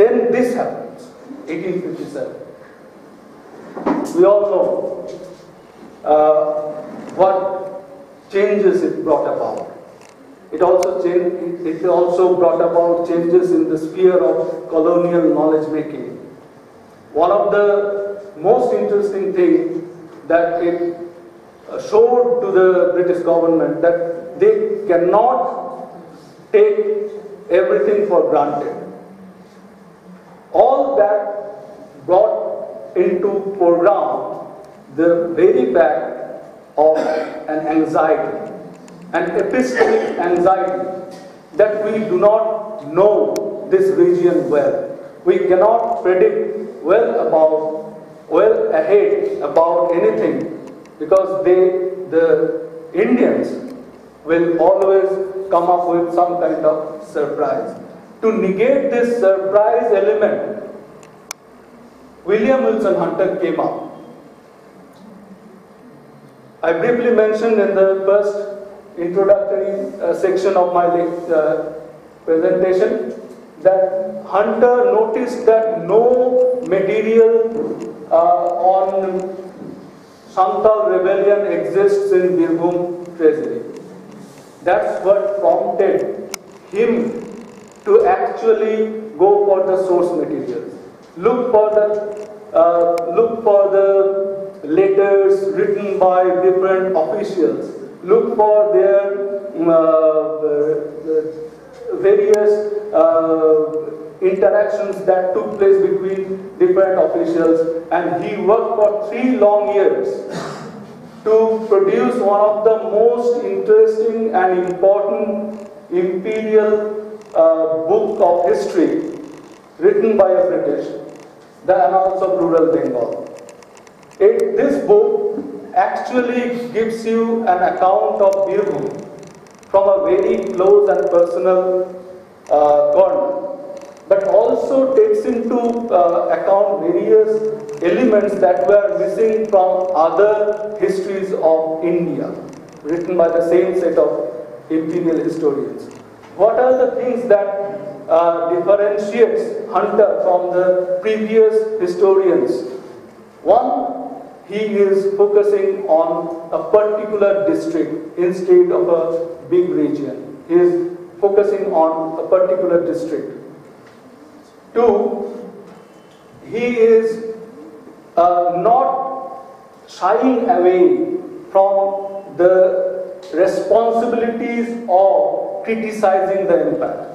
Then this happens, 1857. We all know what changes it brought about. It also brought about changes in the sphere of colonial knowledge making. One of the most interesting things that it showed to the British government that they cannot take everything for granted. All that brought into foreground the very fact of an anxiety, an epistemic anxiety, that we do not know this region well. We cannot predict well ahead about anything, because the Indians will always come up with some kind of surprise. To negate this surprise element, William Wilson Hunter came up. I briefly mentioned in the first introductory section of my presentation that Hunter noticed that no material on Santhal rebellion exists in Birbhum treasury. That's what prompted him to actually go for the source materials. Look for the letters written by different officials. Look for their various interactions that took place between different officials, and he worked for 3 long years to produce one of the most interesting and important imperial book of history written by a British, the Annals of Rural Bengal. This book actually gives you an account of Birbhum from a very close and personal corner, but also takes into account various elements that were missing from other histories of India, written by the same set of imperial historians. What are the things that differentiates Hunter from the previous historians? One, he is focusing on a particular district instead of a big region. He is focusing on a particular district. Two, he is not shying away from the responsibilities of criticizing the empire.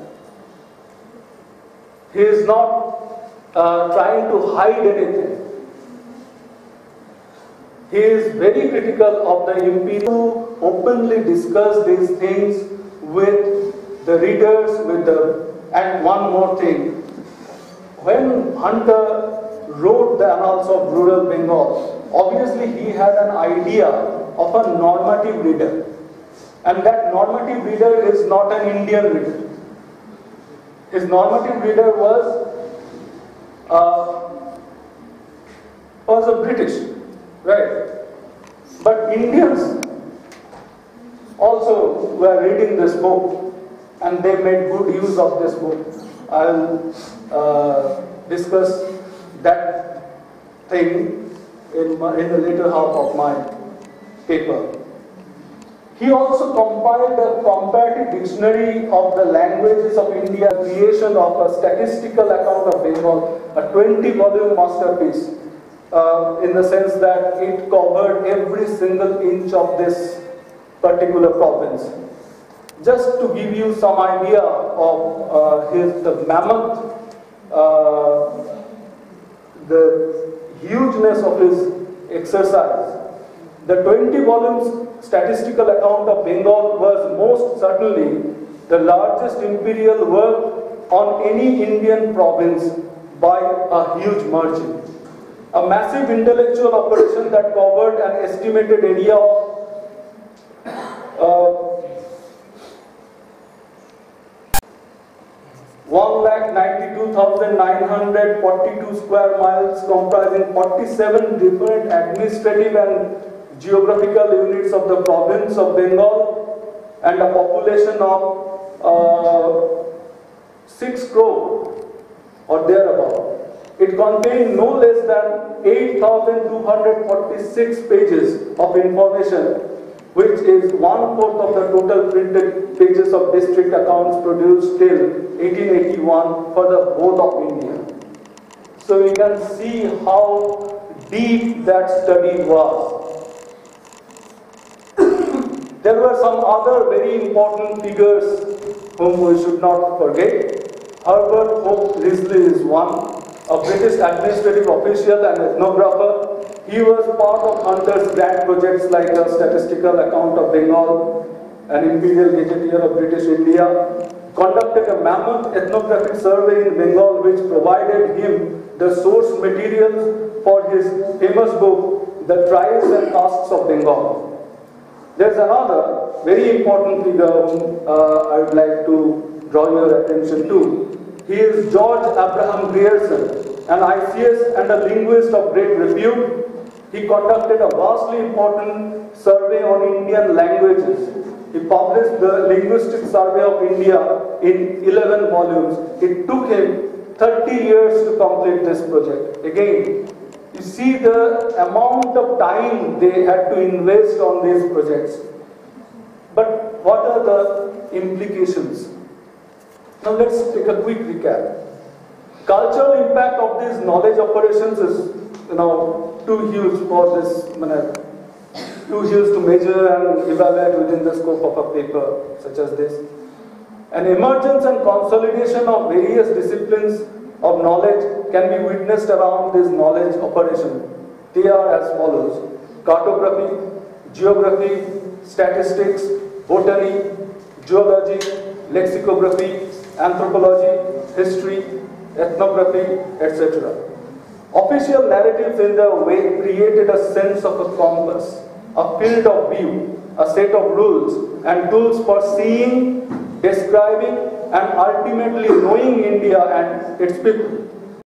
He is not trying to hide anything. He is very critical of the imperial, openly discuss these things with the readers, and one more thing. When Hunter wrote the Annals of Rural Bengal, obviously he had an idea of a normative reader. And that normative reader is not an Indian reader. His normative reader was a British, right? But Indians also were reading this book, and they made good use of this book. I'll discuss that thing in the later half of my paper. He also compiled a comparative dictionary of the languages of India, creation of a statistical account of Bengal, a 20-volume masterpiece, in the sense that it covered every single inch of this particular province. Just to give you some idea of the mammoth, the hugeness of his exercise, the 20 volumes statistical account of Bengal was most certainly the largest imperial work on any Indian province by a huge margin. A massive intellectual operation that covered an estimated area of 1,92,942 square miles, comprising 47 different administrative and geographical units of the province of Bengal, and a population of 6 crore or thereabout. It contained no less than 8,246 pages of information, which is 1/4 of the total printed pages of district accounts produced till 1881 for the whole of India. So you can see how deep that study was. There were some other very important figures whom we should not forget. Herbert Hope Risley is one, a British administrative official and ethnographer. He was part of Hunter's grand projects like the Statistical Account of Bengal, an Imperial Gazetteer of British India, conducted a mammoth ethnographic survey in Bengal which provided him the source materials for his famous book, The Tribes and Castes of Bengal. There's another very important figure whom I would like to draw your attention to. He is George Abraham Grierson, an ICS and a linguist of great repute. He conducted a vastly important survey on Indian languages. He published the Linguistic Survey of India in 11 volumes. It took him 30 years to complete this project. Again, you see the amount of time they had to invest on these projects. But what are the implications? Now let's take a quick recap. Cultural impact of these knowledge operations is too huge for this, too huge to measure and evaluate within the scope of a paper such as this. An emergence and consolidation of various disciplines of knowledge can be witnessed around this knowledge operation. They are as follows: cartography, geography, statistics, botany, zoology, lexicography, anthropology, history, ethnography, etc. Official narratives in their way created a sense of a compass, a field of view, a set of rules and tools for seeing, describing and ultimately knowing India and its people.